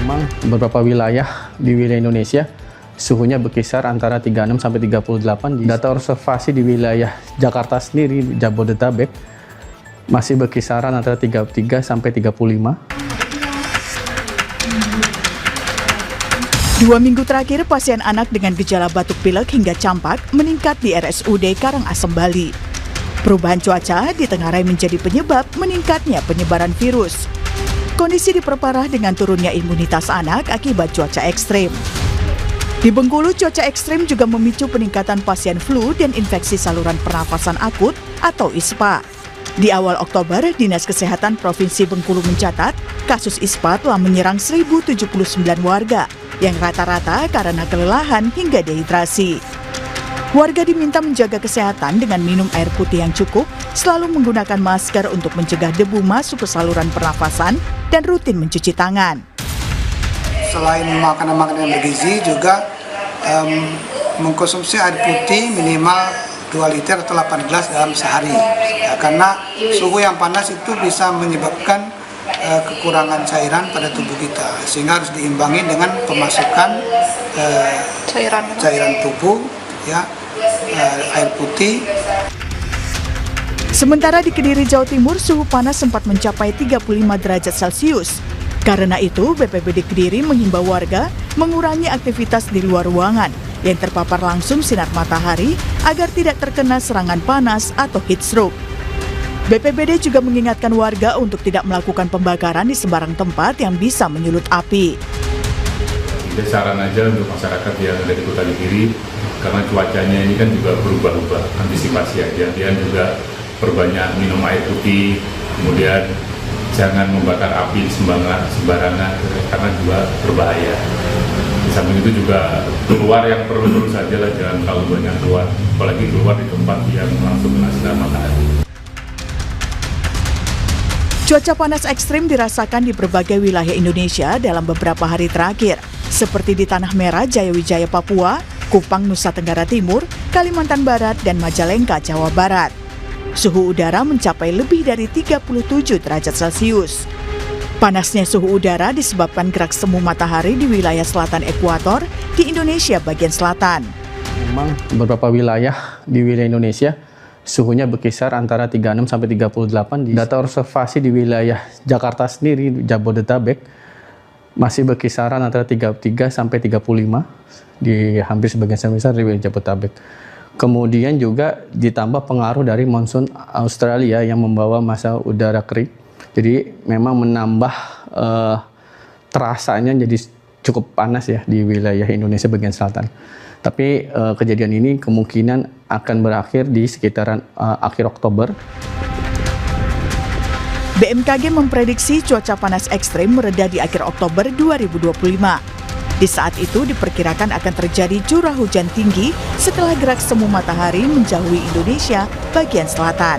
Memang beberapa wilayah di wilayah Indonesia suhunya berkisar antara 36 sampai 38. Data observasi di wilayah Jakarta sendiri, Jabodetabek, masih berkisaran antara 33 sampai 35. 2 minggu terakhir, pasien anak dengan gejala batuk pilek hingga campak meningkat di RSUD Karangasem, Bali. Perubahan cuaca ditengarai menjadi penyebab meningkatnya penyebaran virus. Kondisi diperparah dengan turunnya imunitas anak akibat cuaca ekstrim. Di Bengkulu, cuaca ekstrim juga memicu peningkatan pasien flu dan infeksi saluran pernafasan akut atau ISPA. Di awal Oktober, Dinas Kesehatan Provinsi Bengkulu mencatat kasus ISPA telah menyerang 1.079 warga yang rata-rata karena kelelahan hingga dehidrasi. Warga diminta menjaga kesehatan dengan minum air putih yang cukup, selalu menggunakan masker untuk mencegah debu masuk ke saluran pernafasan, dan rutin mencuci tangan. Selain makanan-makanan yang bergizi, juga mengkonsumsi air putih minimal 2 liter atau 8 gelas dalam sehari. Ya, karena suhu yang panas itu bisa menyebabkan kekurangan cairan pada tubuh kita, sehingga harus diimbangi dengan pemasukan cairan tubuh, ya, air putih. Sementara di Kediri, Jawa Timur, suhu panas sempat mencapai 35 derajat Celcius. Karena itu, BPBD Kediri menghimbau warga mengurangi aktivitas di luar ruangan yang terpapar langsung sinar matahari agar tidak terkena serangan panas atau heat stroke. BPBD juga mengingatkan warga untuk tidak melakukan pembakaran di sembarang tempat yang bisa menyulut api. Jadi saran aja untuk masyarakat yang ada di Kota Kediri, karena cuacanya ini kan juga berubah-ubah, antisipasi aja. Dan juga perbanyak minum air putih, kemudian jangan membakar api sembarangan karena juga berbahaya. Di samping itu juga keluar yang perlu saja lah, jangan terlalu banyak keluar, apalagi keluar di tempat yang langsung kena sinar matahari. Cuaca panas ekstrim dirasakan di berbagai wilayah Indonesia dalam beberapa hari terakhir, seperti di Tanah Merah, Jayawijaya, Papua, Kupang, Nusa Tenggara Timur, Kalimantan Barat, dan Majalengka, Jawa Barat. Suhu udara mencapai lebih dari 37 derajat Celcius. Panasnya suhu udara disebabkan gerak semu matahari di wilayah selatan ekuator di Indonesia bagian selatan. Memang beberapa wilayah di wilayah Indonesia suhunya berkisar antara 36 sampai 38. Data observasi di wilayah Jakarta sendiri, Jabodetabek, masih berkisaran antara 33 sampai 35 di hampir sebagian besar di wilayah Jabodetabek. Kemudian juga ditambah pengaruh dari monsun Australia yang membawa massa udara kering. Jadi memang menambah terasanya jadi cukup panas ya di wilayah Indonesia bagian selatan. Tapi kejadian ini kemungkinan akan berakhir di sekitaran akhir Oktober. BMKG memprediksi cuaca panas ekstrim mereda di akhir Oktober 2025. Di saat itu diperkirakan akan terjadi curah hujan tinggi setelah gerak semu matahari menjauhi Indonesia bagian selatan.